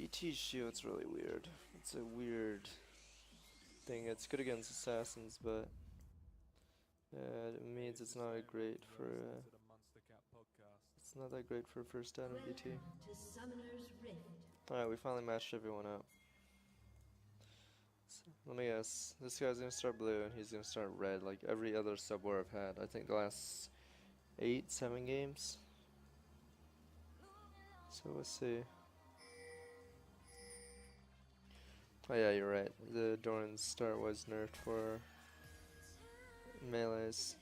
BT shield's really weird. It's a weird thing. It's good against assassins, but it means it's not great for. It's not that great for first down in BT. Alright, we finally matched everyone up. So, let me guess. This guy's gonna start blue and he's gonna start red like every other Subwar I've had. I think the last 7 games. So let's see. Oh yeah, you're right. The Doran's start was nerfed for melees.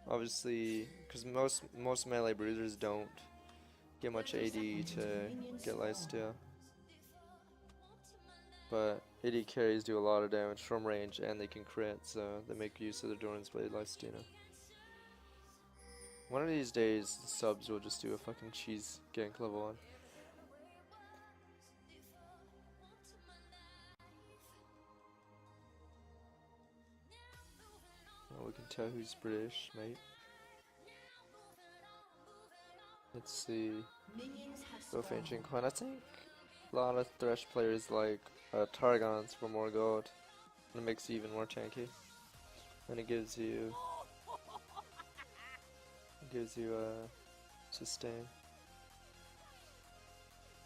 Obviously, because most melee bruisers don't get much AD to get lifesteal. But AD carries do a lot of damage from range and they can crit, so they make use of the Doran's Blade lifesteal. One of these days, the subs will just do a fucking cheese gank level 1. Oh, we can tell who's British, mate. Let's see. Both Ancient Coin. I think a lot of Thresh players like Targons for more gold. And it makes you even more tanky. And it gives you sustain.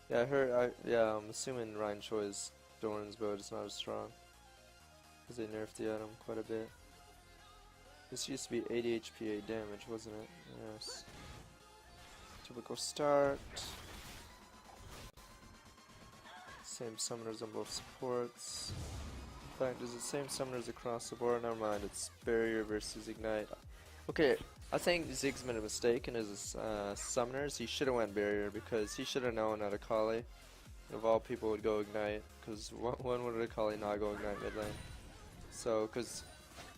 Yeah, I'm assuming Ryan Choi's Doran's build is not as strong. Because they nerfed the item quite a bit. This used to be 80 HP 8 damage, wasn't it? Yes. Typical start. Same summoners on both supports. In fact, is it same summoners across the board? Never mind, it's Barrier versus Ignite. Okay, I think Ziggs made a mistake in his summoners. He should have went Barrier because he should have known that Akali, of all people, would go Ignite. Because when would Akali not go Ignite mid lane? So, because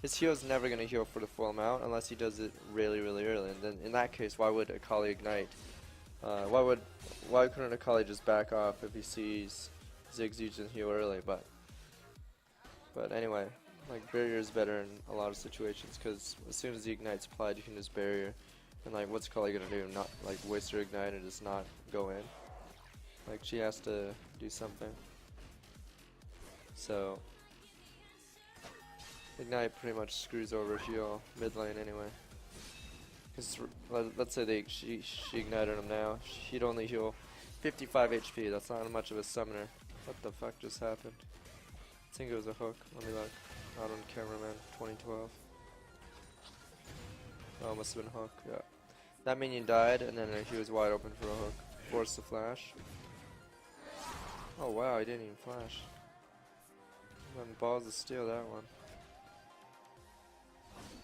his heal's never going to heal for the full amount unless he does it really, really early. And then in that case, why would Akali Ignite? Why couldn't Akali just back off if he sees Ziggs using heal early? But anyway, like Barrier is better in a lot of situations because as soon as the Ignite's applied, you can just Barrier. And like, what's Akali gonna do? Not like waste her Ignite and just not go in. Like she has to do something. So Ignite pretty much screws over heal mid lane anyway. Because let's say she ignited him now, he'd only heal 55 HP. That's not much of a summoner. What the fuck just happened? I think it was a hook. Let me look. Not on cameraman. 2012. Oh, must have been a hook. Yeah. That minion died, and then he was wide open for a hook. Forced the flash. Oh wow, he didn't even flash. And balls to steal that one.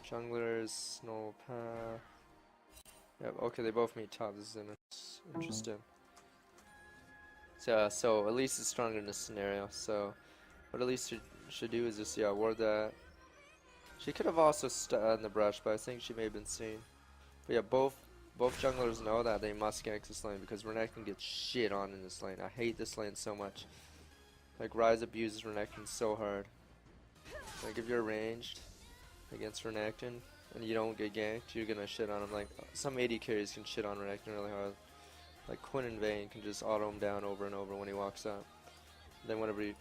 Junglers, normal path. Yep, okay, they both meet top. This is interesting. So at least it's stronger in this scenario. So what at least should do is just ward that. She could have also stood in the brush, but I think she may have been seen. But yeah, both junglers know that they must gank this lane because Renekton gets shit on in this lane. I hate this lane so much. Like Ryze abuses Renekton so hard. Like if you're ranged against Renekton and you don't get ganked, you're gonna shit on him. Like some AD carries can shit on Renekton really hard. Like Quinn and Vayne can just auto him down over and over when he walks up. Then whenever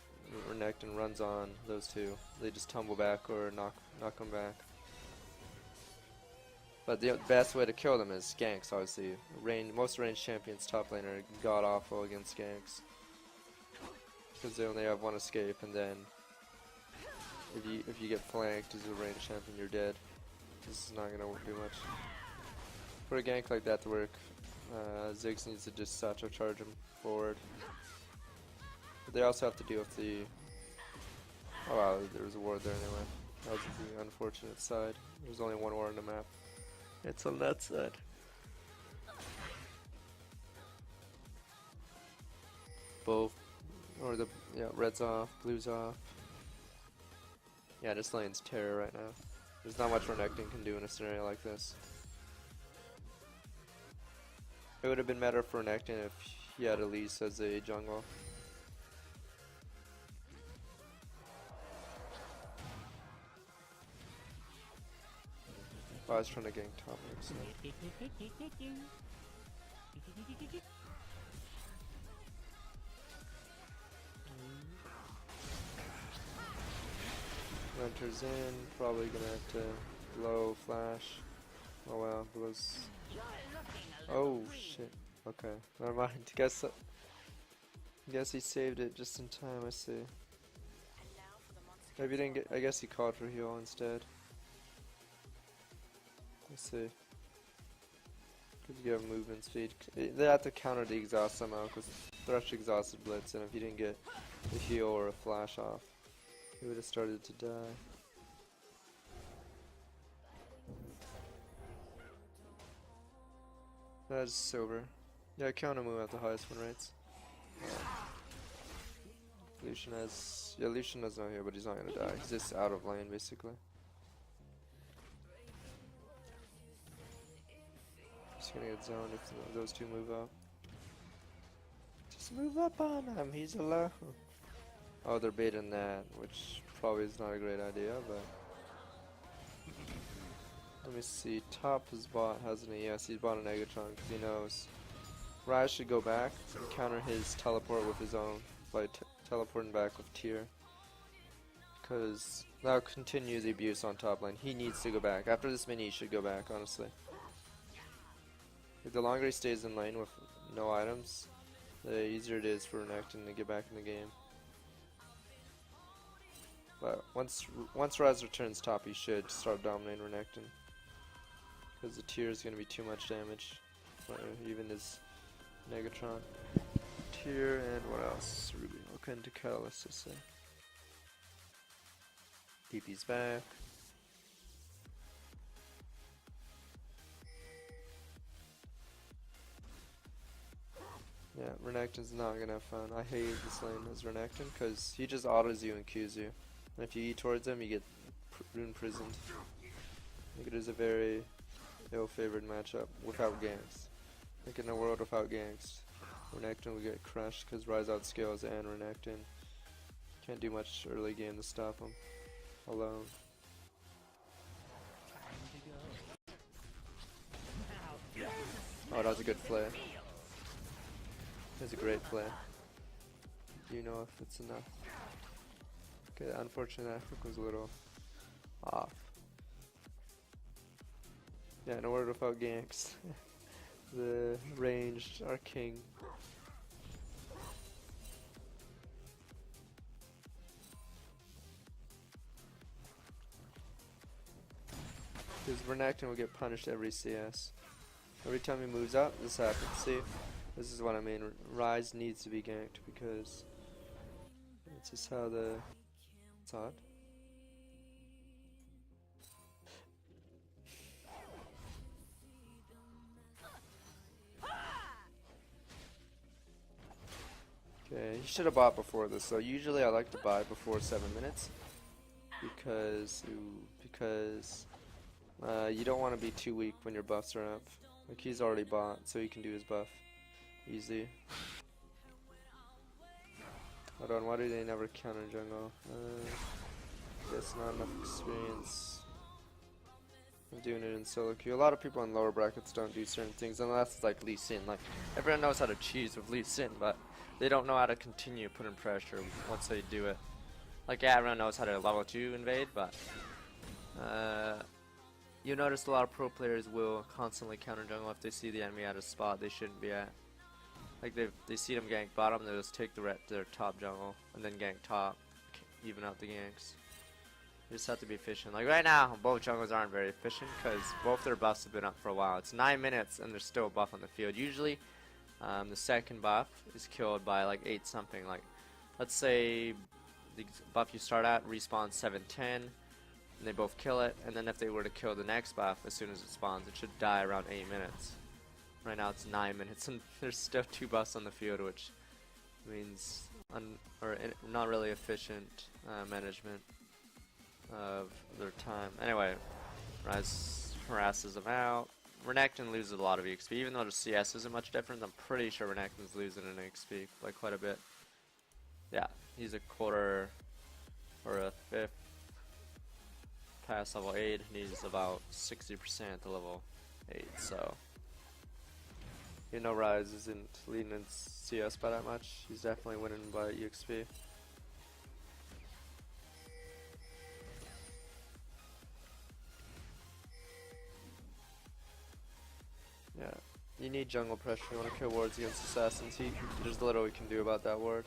Renekton runs on those two, they just tumble back or knock them back. But the best way to kill them is ganks, obviously. Most ranged champions top lane are god awful against ganks. Because they only have one escape, and then if you get flanked as a ranged champion, you're dead. This is not gonna do much. For a gank like that to work, Ziggs needs to just satchel charge him forward. But they also have to deal with the... Oh wow, there was a ward there anyway. That was the unfortunate side. There's only one ward on the map. It's on that side. Both, or red's off, blue's off. Yeah, this lane's terror right now. There's not much Renekton can do in a scenario like this. It would have been better for Renekton if he had Elise as a jungle. I was trying to gank top mid, so. enters in, probably gonna have to blow flash. Oh wow, blows. Oh shit. Okay, never mind. Guess he saved it just in time. I see. Maybe he didn't get. I guess he called for heal instead. Let's see. Could you have movement speed? They have to counter the exhaust somehow because Thresh exhausted Blitz, and if he didn't get a heal or a flash off, he would have started to die. That's sober. Yeah, counter move at the highest win rates. Lucian has. Yeah, Lucian does not heal, but he's not gonna die. He's just out of lane basically. Just gonna get zoned if those two move up. Just move up on him, he's alone. Oh, they're baiting that, which probably is not a great idea, but... Let me see, top is bot, hasn't he? Yes, he's bought an Egatron because he knows. Rise should go back and counter his teleport with his own by teleporting back with tier. Because that'll continue the abuse on top lane. He needs to go back. After this mini, he should go back, honestly. The longer he stays in lane with no items, the easier it is for Renekton to get back in the game. But once Raz returns top, he should start dominating Renekton. Because the tier is going to be too much damage. Even his Negatron. Tier and what else? Ruby. Okay, into Catalyst, I say. DP's back. Yeah, Renekton's not gonna have fun. I hate this lane as Renekton because he just autos you and Qs you. And if you eat towards him, you get rune prisoned. I think it is a very ill-favored matchup without ganks. I think in a world without ganks, Renekton will get crushed because Rise outscales and Renekton can't do much early game to stop him alone. Oh, that was a good play. That's a great play. Do you know if it's enough? Okay, unfortunately that hook was a little off. Yeah, in a world without ganks, the ranged are king. Because Renekton will get punished every CS. Every time he moves up, this happens. See? This is what I mean. Rise needs to be ganked because it's just how the... It's odd. Okay, he should have bought before this. So usually I like to buy before 7 minutes because you don't want to be too weak when your buffs are up. Like he's already bought, so he can do his buff easy. Hold on, why do they never counter jungle? Guess not enough experience. I'm doing it in solo queue. A lot of people in lower brackets don't do certain things unless it's like Lee Sin. Like everyone knows how to cheese with Lee Sin, but they don't know how to continue putting pressure once they do it. Like yeah, everyone knows how to level 2 invade, but you notice a lot of pro players will constantly counter jungle if they see the enemy at a spot they shouldn't be at. Like they see them gank bottom, they'll just take their top jungle and then gank top, even out the ganks. You just have to be efficient. Like right now, both jungles aren't very efficient because both their buffs have been up for a while. It's 9 minutes and there's still a buff on the field. Usually, the second buff is killed by like 8 something. Like, let's say the buff you start at respawns 7:10. And they both kill it, and then if they were to kill the next buff as soon as it spawns, it should die around 8 minutes. Right now it's 9 minutes, and there's still 2 buffs on the field, which means not really efficient management of their time. Anyway, Rise harasses them out. Renekton loses a lot of EXP, even though the CS isn't much different. I'm pretty sure Renekton's losing in EXP by quite a bit. Yeah, he's a quarter or a fifth past level 8, and he's about 60% to level 8, so you know Rise isn't leading in CS by that much. He's definitely winning by EXP. Yeah. You need jungle pressure. You want to kill wards against assassins. There's little we can do about that ward.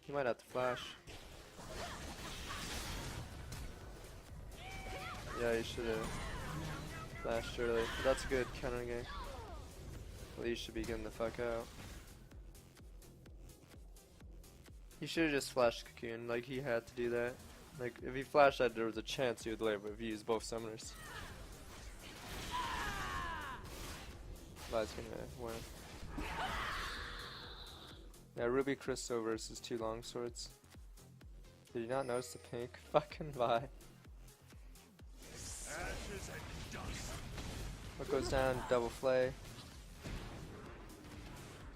He might have to flash. Yeah, you should have flashed early. That's good counter game. At least should be getting the fuck out. He should have just flashed Cocoon. Like, he had to do that. Like, if he flashed that, there was a chance he would live if he used both summoners. Vlad's gonna win. Yeah, Ruby Crystal versus 2 longswords. Did you not notice the pink? Fucking Vi. What goes down? Double flay.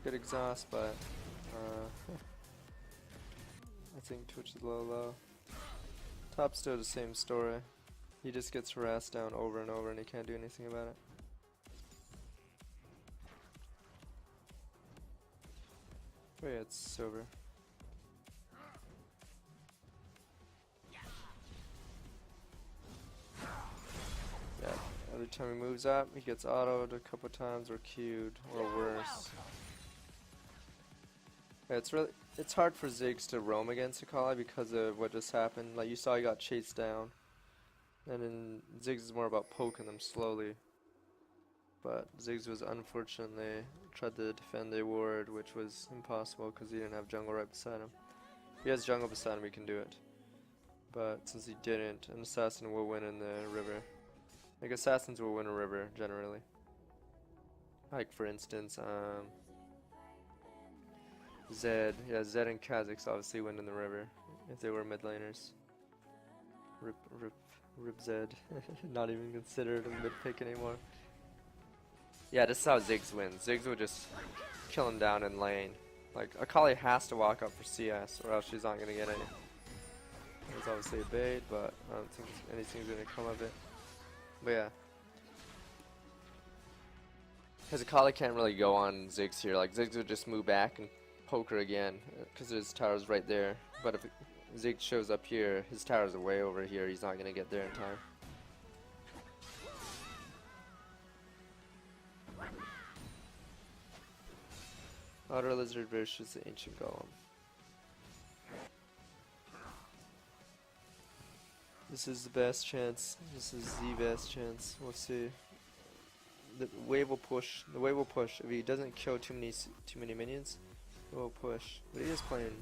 Good exhaust, but I think Twitch is low. Top's still the same story. He just gets harassed down over and over and he can't do anything about it. Oh yeah, it's silver. Yeah, every time he moves up, he gets autoed a couple times or queued or worse. Yeah, it's hard for Ziggs to roam against Akali because of what just happened. Like you saw, he got chased down, and then Ziggs is more about poking them slowly. But Ziggs was unfortunately tried to defend a ward, which was impossible because he didn't have jungle right beside him. If he has jungle beside him, he can do it. But since he didn't, an assassin will win in the river. Like assassins will win a river generally. Like for instance, Zed and Kha'Zix obviously win in the river if they were mid laners. Rip Zed, not even considered a mid pick anymore. Yeah, this is how Ziggs wins. Ziggs will just kill him down in lane. Like Akali has to walk up for CS or else she's not gonna get any. It's obviously a bait, but I don't think anything's gonna come of it. But yeah. Because Akali can't really go on Ziggs here. Like Ziggs would just move back and poke her again because his tower's right there. But if Ziggs shows up here, his tower's way over here. He's not gonna get there in time. Outer Lizard versus the Ancient Golem. This is the best chance. This is the best chance. We'll see. The wave will push. The wave will push. If he doesn't kill too many minions, it will push. But he is playing.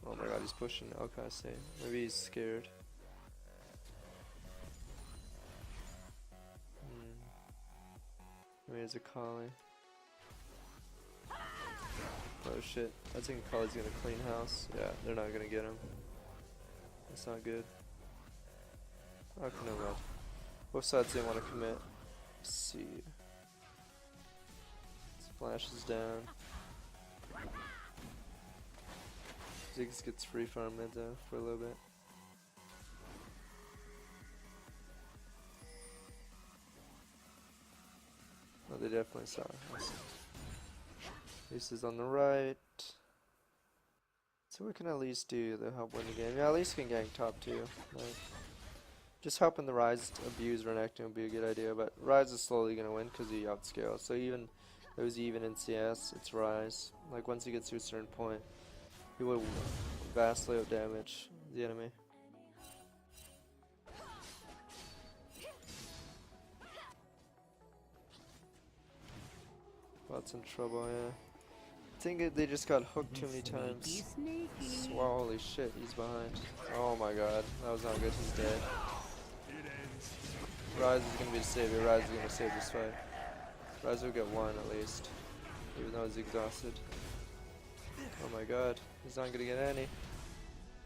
Oh my god, he's pushing. Okay, I see. Maybe he's scared. Maybe it's a Akali. Oh shit, I think Akali's gonna clean house. Yeah, they're not gonna get him. That's not good. Okay, no bad. Both sides didn't want to commit. Let's see. Splashes down. Ziggs gets free farm mid though for a little bit. Oh, they definitely saw. This is on the right. So we can at least do the help win the game. Yeah, at least we can gank top too. Like, just helping the Rise abuse Renekton would be a good idea, but Rise is slowly gonna win because he outscales. So even it was even in CS, it's Rise. Like once he gets to a certain point, he will vastly out damage the enemy. Bot's in trouble, yeah. I think they just got hooked too many times. Wow, holy shit, he's behind. Oh my god, that was not good, he's dead. Rise is gonna be the savior, Rise is gonna save this fight. Rise will get one at least, even though he's exhausted. Oh my god, he's not gonna get any.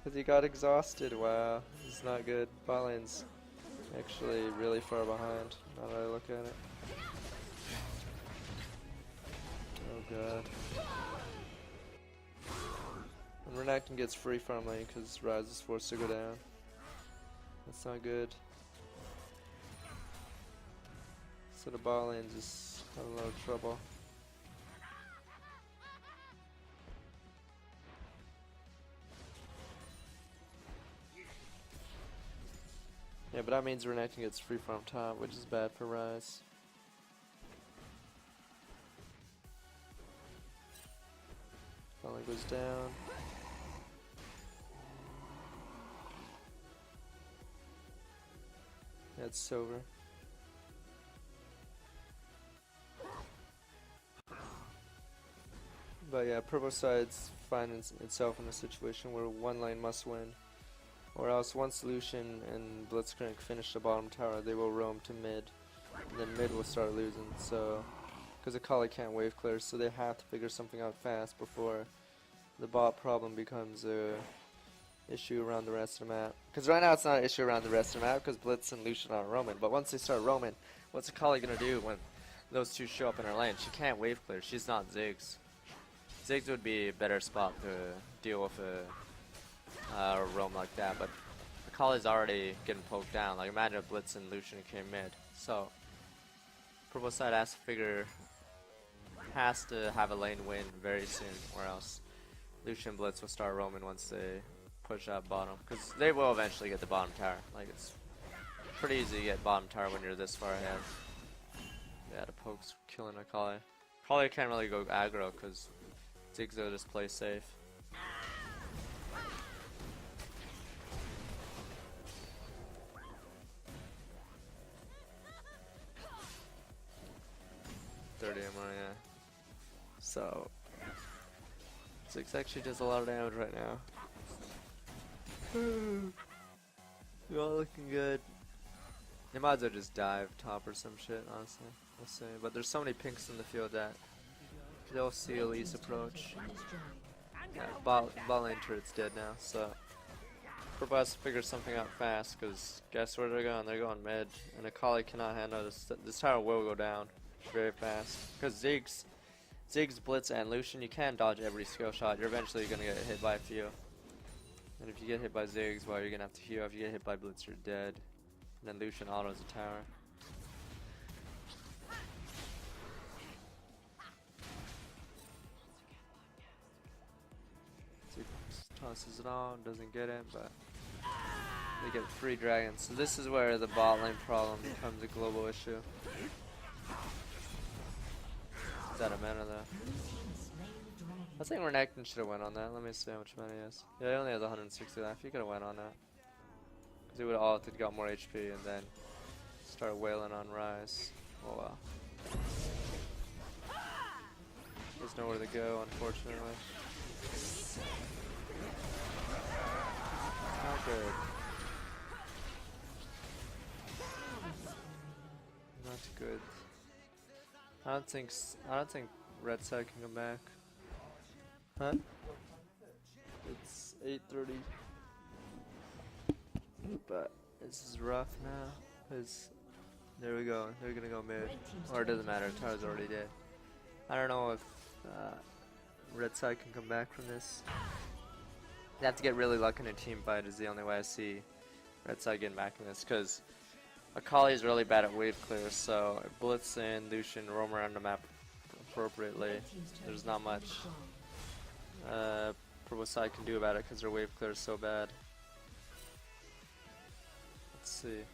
Because he got exhausted, wow, he's not good. Bot lane's actually really far behind, now that I look at it. Oh god. And Renekton gets free farm lane because Rise is forced to go down. That's not good. So the bot lane just having a lot of trouble. Yeah, but that means Renekton gets free farm top, which is bad for Rise. Finally goes down. Yeah, it's over. But yeah, purple side's finds itself in a situation where one lane must win. Or else once Lucian and Blitzcrank finish the bottom tower, they will roam to mid. And then mid will start losing, so... Because Akali can't wave clear, so they have to figure something out fast before the bot problem becomes a issue around the rest of the map. Because right now it's not an issue around the rest of the map, because Blitz and Lucian aren't roaming. But once they start roaming, what's Akali going to do when those two show up in her lane? She can't wave clear, she's not Ziggs. Ziggs would be a better spot to deal with a roam like that, but Akali's already getting poked down. Like imagine if Blitz and Lucian came mid. So purple side has to have a lane win very soon, or else Lucian and Blitz will start roaming once they push up bottom, because they will eventually get the bottom tower. Like it's pretty easy to get bottom tower when you're this far ahead. Yeah, the poke's killing Akali. Akali can't really go aggro because Ziggs will just play safe. $30 MR, yeah. So Ziggs actually does a lot of damage right now. You're all looking good. They might as well just dive top or some shit, honestly. We'll see. But there's so many pinks in the field that they'll see Elise approach. Yeah, bot lane turret's dead now, so purple has to figure something out fast, because guess where they're going? They're going mid, and Akali cannot handle this. This tower will go down very fast, because Ziggs, Blitz, and Lucian, you can dodge every skill shot. You're eventually going to get hit by a few. And if you get hit by Ziggs, well, you're going to have to heal. If you get hit by Blitz, you're dead. And then Lucian autos a tower. Tosses it on, doesn't get it, but they get free dragons. So this is where the bot lane problem becomes a global issue. Is that a mana though? I think Renekton should have went on that. Let me see how much mana he has. Yeah, he only has 160 left. He could have went on that. Because he would have ulted, got more HP, and then start wailing on Rise. Oh well. There's nowhere to go, unfortunately. Not good. Not good. I don't think red side can come back. Huh? It's 8:30. But this is rough now. Cause there we go. They're gonna go mid. Or it doesn't matter. Tower's already dead. I don't know if red side can come back from this. You have to get really lucky in a team fight is the only way I see red side getting back in this, because Akali is really bad at wave clear, so if Blitz and Lucian roam around the map appropriately, there's not much purple side can do about it, because their wave clear is so bad. Let's see.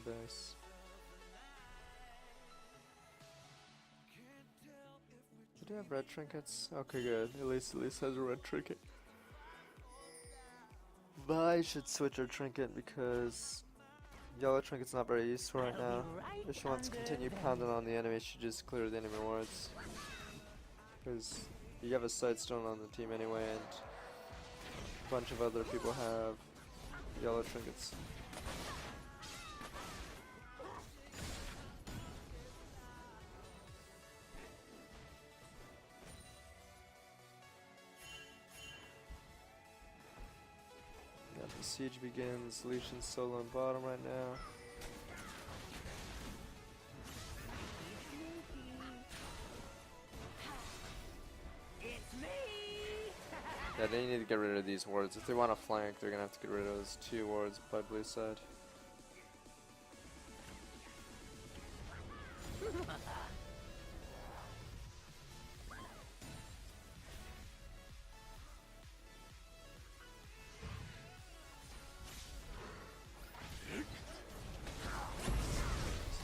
Dice. Did you have red trinkets? Okay, good. At least has a red trinket. But I should switch her trinket because yellow trinket's not very useful right now. If she wants to continue pounding on the enemy, she just clear the enemy wards. Because you have a sidestone on the team anyway, and a bunch of other people have yellow trinkets. The siege begins. Lucian's solo on bottom right now. Yeah, they need to get rid of these wards. If they want to flank, they're gonna have to get rid of those 2 wards by blue side.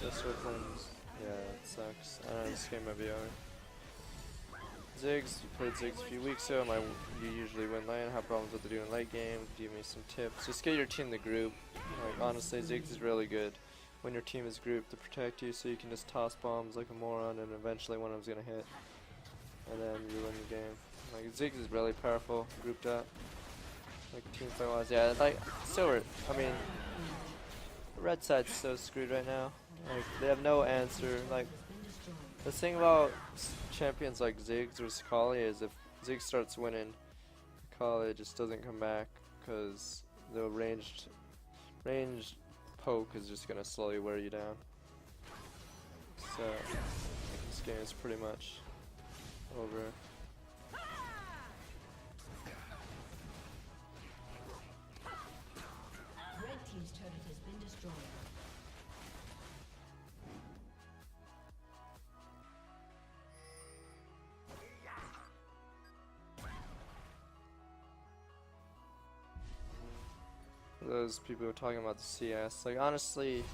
This Woodlands, yeah, it sucks. I don't know, this game might be over. Ziggs, you played Ziggs a few weeks ago. You usually win lane. Have problems with the doing late game. Give me some tips. Just get your team to group. Like honestly, Ziggs is really good when your team is grouped to protect you, so you can just toss bombs like a moron, and eventually one of them's gonna hit, and then you win the game. Like Ziggs is really powerful grouped up. Like team fight wise, yeah. Like I mean, red side's so screwed right now. Like they have no answer. Like the thing about champions like Ziggs or Sakali is if Ziggs starts winning, Sakali just doesn't come back because the ranged poke is just gonna slowly wear you down. So this game is pretty much over. Red team's turret has been destroyed. Those people who are talking about the CS, like honestly,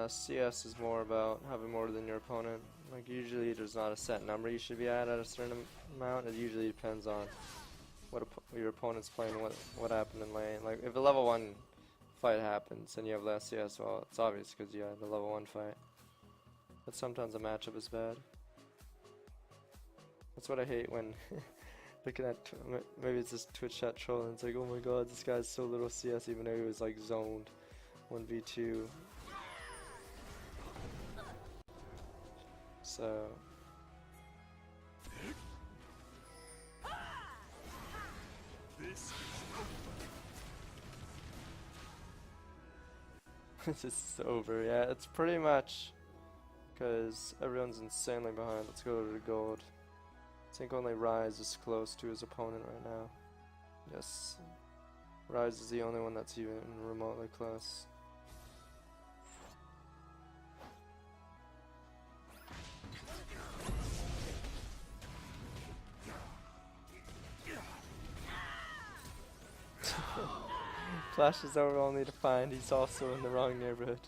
CS is more about having more than your opponent. Like usually there's not a set number you should be at a certain amount. It usually depends on what your opponent's playing, what happened in lane. Like if a level 1 fight happens and you have less CS, well it's obvious because you had the level 1 fight. But sometimes a matchup is bad. That's what I hate when looking at, maybe it's just Twitch chat trolling, it's like, oh my god, this guy's so little CS even though he was like zoned 1v2. So this is over, yeah, it's pretty much because everyone's insanely behind. Let's go to the gold. I think only Rise is close to his opponent right now. Yes, Rise is the only one that's even remotely close. Flash is over only to find he's also in the wrong neighborhood.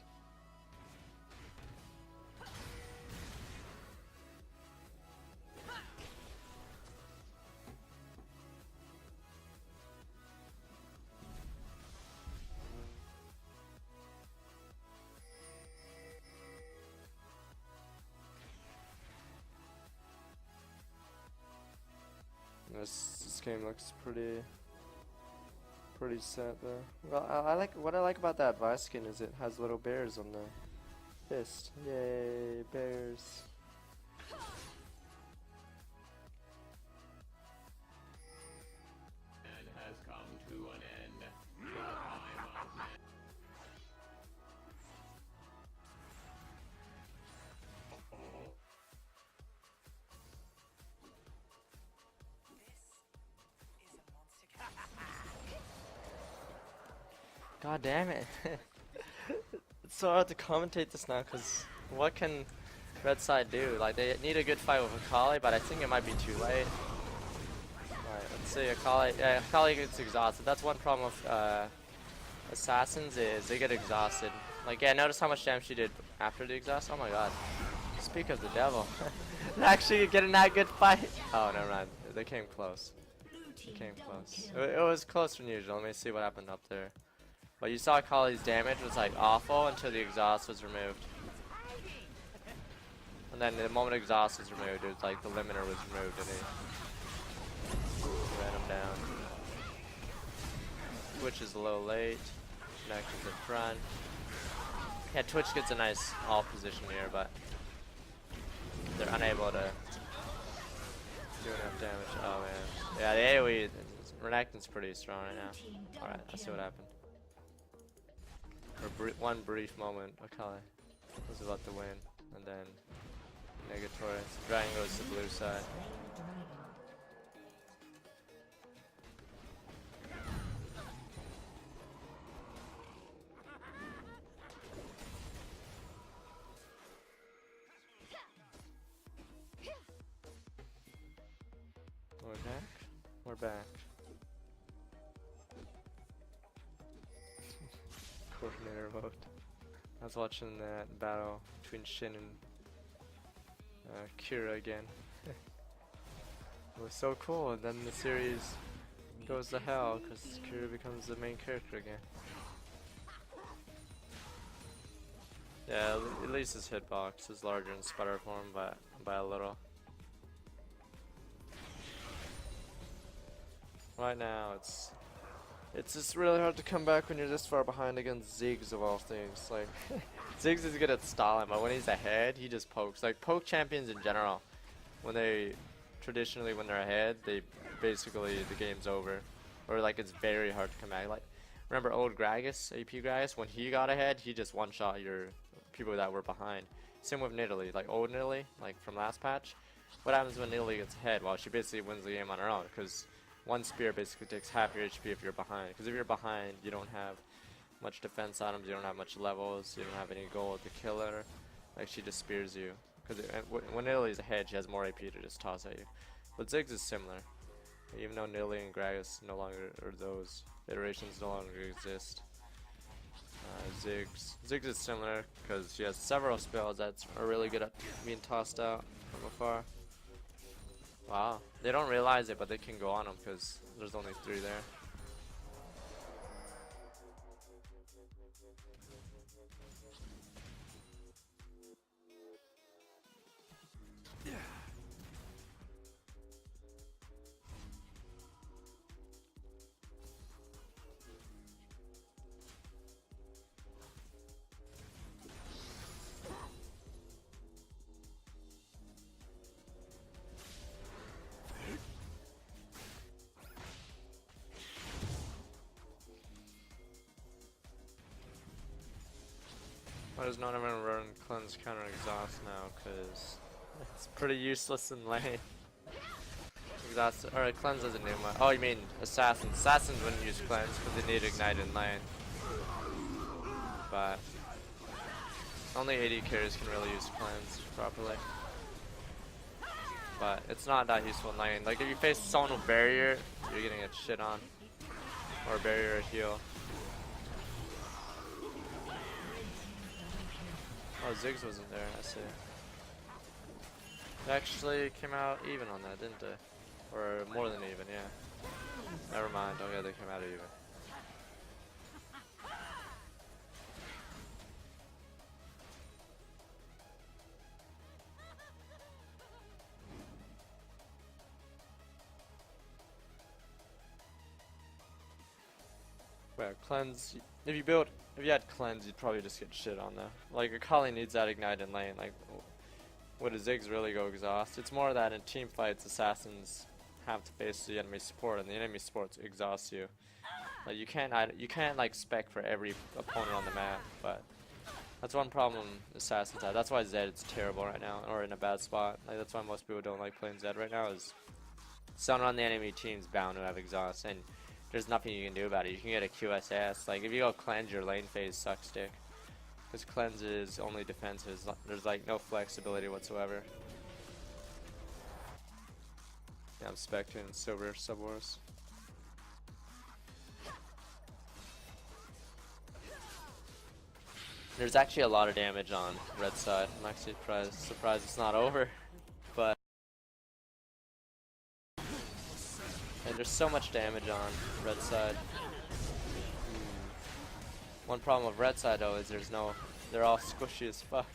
This game looks pretty set though. Well, I like what I like about that Vi skin is it has little bears on the fist. Yay, bears! Has come to an end. God damn it! It's so hard to commentate this now because what can red side do? Like they need a good fight with Akali, but I think it might be too late. Alright, let's see Akali. Yeah, Akali gets exhausted. That's one problem with assassins is they get exhausted. Like yeah, notice how much damage she did after the exhaust. Oh my god! Speak of the devil. Actually getting that good fight. Oh never mind. They came close. They came close. It was closer than usual. Let me see what happened up there. But you saw Akali's damage was like awful until the exhaust was removed. And then the moment exhaust was removed, it was like the limiter was removed and he ran him down. Twitch is a little late. Connections in front. Yeah, Twitch gets a nice all position here, but they're unable to do enough damage. Oh man. Yeah, the AoE, Renekton's pretty strong right now. Alright, let's see what happened. For one brief moment, Akali was about to win, and then Negatory. So Dragon goes to blue side. we're back. Coordinator vote. I was watching that battle between Shin and Kira again. It was so cool, and then the series goes to hell because Kira becomes the main character again. Yeah, at least his hitbox is larger in spider form by a little. Right now, it's just really hard to come back when you're this far behind against Ziggs of all things. Like, Ziggs is good at stalling, but when he's ahead, he just pokes. Like, poke champions in general, when they're ahead, they basically, the game's over. Or like, it's very hard to come back. Like, remember old Gragas, AP Gragas, when he got ahead, he just one-shot your people that were behind. Same with Nidalee, like old Nidalee, like from last patch. What happens when Nidalee gets ahead? Well, she basically wins the game on her own, because one spear basically takes half your HP if you're behind. Because if you're behind, you don't have much defense items, you don't have much levels, you don't have any gold to kill her. Like, she just spears you. Because when Nidalee's ahead, she has more AP to just toss at you. But Ziggs is similar. Even though Nidalee and Gragas no longer, or those iterations no longer exist. Ziggs is similar because she has several spells that are really good at being tossed out from afar. Wow, they don't realize it, but they can go on them because there's only 3 there. Why does not everyone run cleanse counter exhaust now? Because it's pretty useless in lane. Exhaust, or cleanse doesn't do much. Oh, you mean assassins? Assassins wouldn't use cleanse because they need ignite in lane. But only AD carries can really use cleanse properly. But it's not that useful in lane. Like if you face someone with barrier, you're getting a shit on, or barrier or heal. Oh, Ziggs wasn't there, I see. They actually came out even on that, didn't they? Or more than even, yeah. Never mind, oh yeah, they came out even. Well, cleanse, if you had cleanse, you'd probably just get shit on though. Like, Akali needs that ignite in lane. Like, would a Ziggs really go exhaust? It's more that in team fights, assassins have to face the enemy support, and the enemy support exhausts you. Like, you can't like spec for every opponent on the map, but that's one problem assassins have. That's why Zed is terrible right now, or in a bad spot. Like, that's why most people don't like playing Zed right now. Is someone on the enemy team's bound to have exhaust, and there's nothing you can do about it. You can get a QSS. Like, if you go cleanse, your lane phase sucks dick. Because cleanse is only defenses. There's like no flexibility whatsoever. Yeah, I'm spectating silver Subwars. There's actually a lot of damage on red side. I'm actually surprised it's not over. But and there's so much damage on red side. One problem with red side though is they're all squishy as fuck.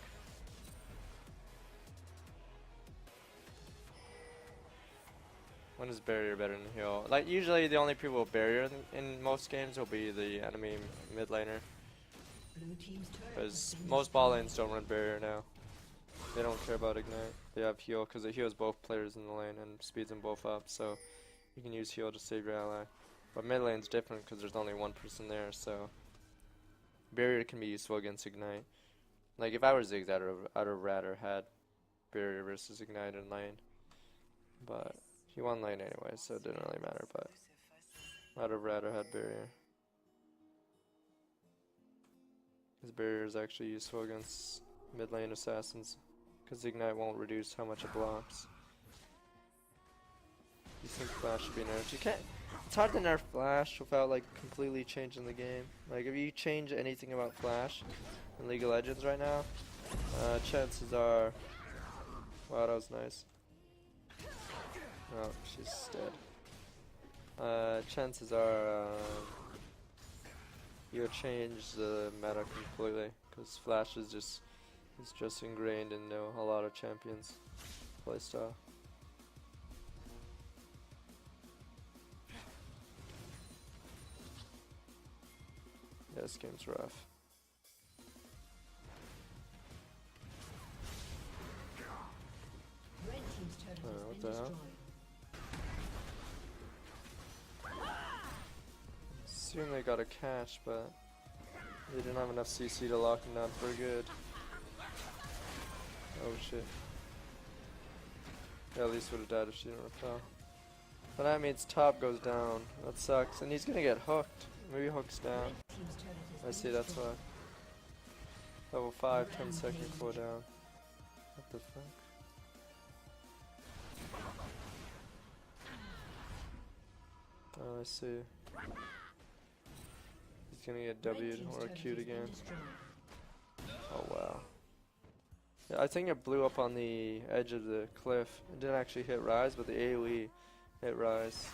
When is barrier better than heal? Like, usually the only people with barrier in most games will be the enemy mid laner. Because most ball lanes don't run barrier now. They don't care about ignite. They have heal because it heals both players in the lane and speeds them both up. So you can use heal to save your ally. But mid lane's different because there's only one person there. So barrier can be useful against ignite. Like if I were Ziggs, I'd have rather had barrier versus ignite in lane. But he won lane anyway, so it didn't really matter. But I'd have rather had barrier. His barrier is actually useful against mid lane assassins because ignite won't reduce how much it blocks. You think Flash should be nerfed? You can't. It's hard to nerf Flash without like completely changing the game. Like if you change anything about Flash in League of Legends right now, chances are. Wow, that was nice. Oh, she's dead. Chances are you'll change the meta completely because Flash is just ingrained in a lot of champions' playstyle. Yeah, this game's rough. Red team's turret has what been the hell? destroyed. Assume they got a catch, but they didn't have enough CC to lock him down for good. Oh shit. Yeah, at least would have died if she didn't repel. But that means top goes down. That sucks. And he's gonna get hooked. Maybe hooks down. Red team's turret has I been see, that's why. destroyed. Level 5, 10-second cooldown. What the fuck? Oh, I see. He's gonna get Red W'd team's or turret Q'd has been again. destroyed. Oh wow. Yeah, I think it blew up on the edge of the cliff. It didn't actually hit Rise, but the AoE hit Rise.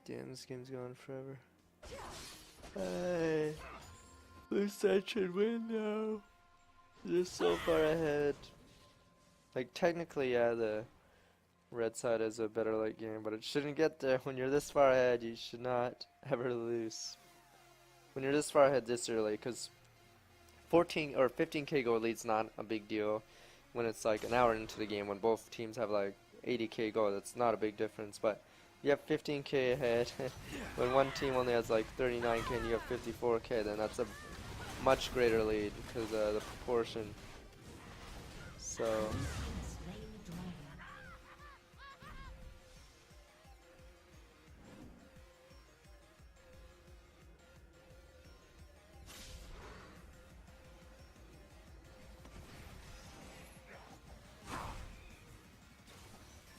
Damn, this game's going forever. Hey, blue side should win now. They're so far ahead. Like technically, yeah, the red side is a better late game, but it shouldn't get there. When you're this far ahead, you should not ever lose. When you're this far ahead this early, because 14 or 15k gold lead's not a big deal. When it's like an hour into the game, when both teams have like 80k gold, that's not a big difference. But you have 15k ahead. When one team only has like 39k and you have 54k, then that's a much greater lead because the proportion. So Slain the dragon.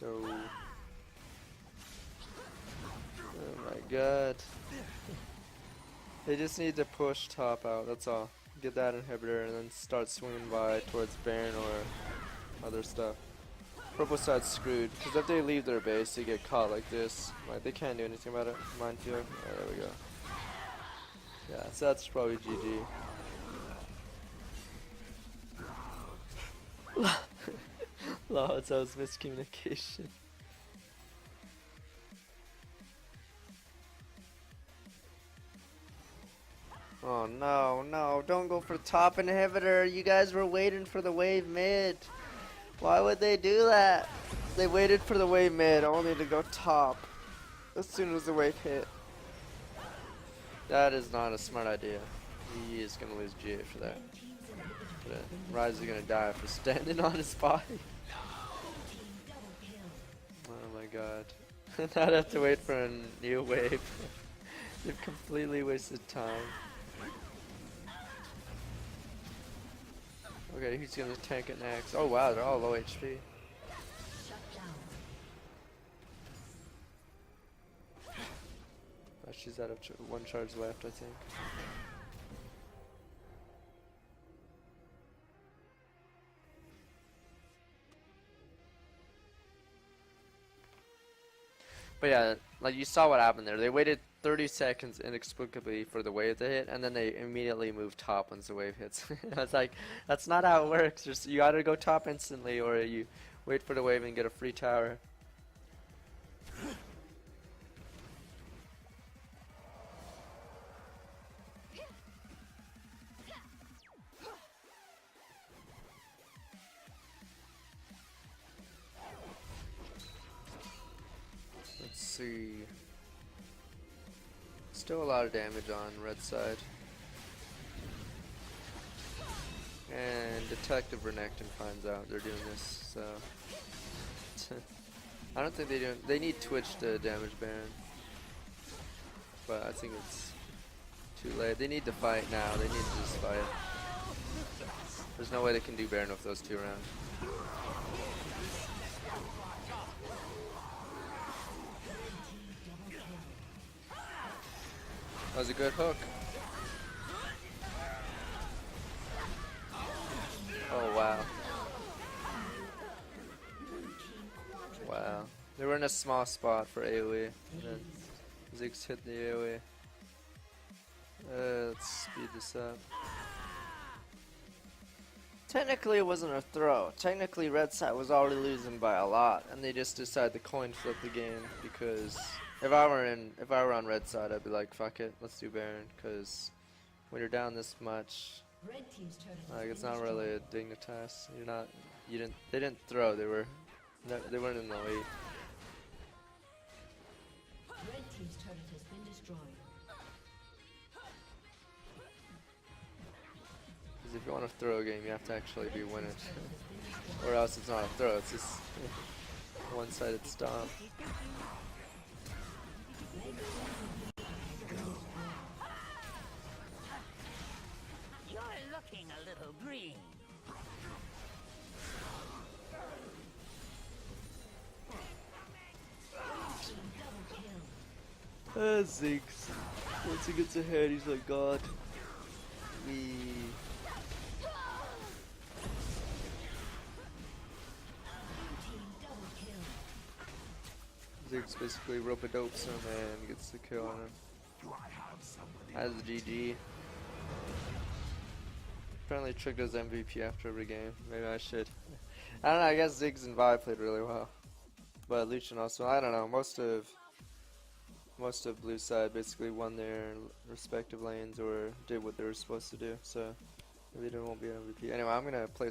oh my god. They just need to push top out, that's all. Get that inhibitor and then start swinging by towards Baron or other stuff. Purple side's screwed, because if they leave their base, they get caught like this. Like, they can't do anything about it. Minefield. Oh, there we go. Yeah, so that's probably GG. Lol, that was miscommunication. Oh no, no, don't go for top inhibitor. You guys were waiting for the wave mid. Why would they do that? They waited for the wave mid only to go top as soon as the wave hit. That is not a smart idea. He is going to lose GA for that. Rise is going to die for standing on his body. Oh my god. Not have to wait for a new wave. They've completely wasted time. Okay, who's gonna tank it next? Oh wow, they're all low HP. Oh, she's out of one charge left, I think. But yeah, like you saw what happened there. They waited 30 seconds inexplicably for the wave to hit, and then they immediately moved top once the wave hits. It's like, that's not how it works. You either go top instantly, or you wait for the wave and get a free tower. Let's see. Still a lot of damage on red side. And Detective Renekton finds out they're doing this, so I don't think they do. They need Twitch to damage Baron, but I think it's too late. They need to fight now. They need to just fight. There's no way they can do Baron with those two around. That was a good hook. Oh wow. Wow. They were in a small spot for AoE. And then Ziggs hit the AoE. Let's speed this up. Technically it wasn't a throw. Technically Red side was already losing by a lot, and they just decided to coin flip the game because if I were on Red side, I'd be like, fuck it, let's do Baron, because when you're down this much, Red team's turret has like been it's not destroyed. really a dignitas. They didn't throw. They weren't in the lead. Red team's turret has been destroyed. Because if you want to throw a game, you have to actually be winning, Turret has been destroyed. or else it's not a throw. It's just one-sided stomp. You're looking a little green. Ziggs. Once he gets ahead, he's like, God. We. Ziggs basically rope-a-dopes him and gets the kill on him. Has the GG. Apparently Trick does MVP after every game. Maybe I should. I don't know, I guess Ziggs and Vi played really well. But Lucian also, I don't know, most of blue side basically won their respective lanes or did what they were supposed to do, so maybe they won't be an MVP. Anyway, I'm gonna play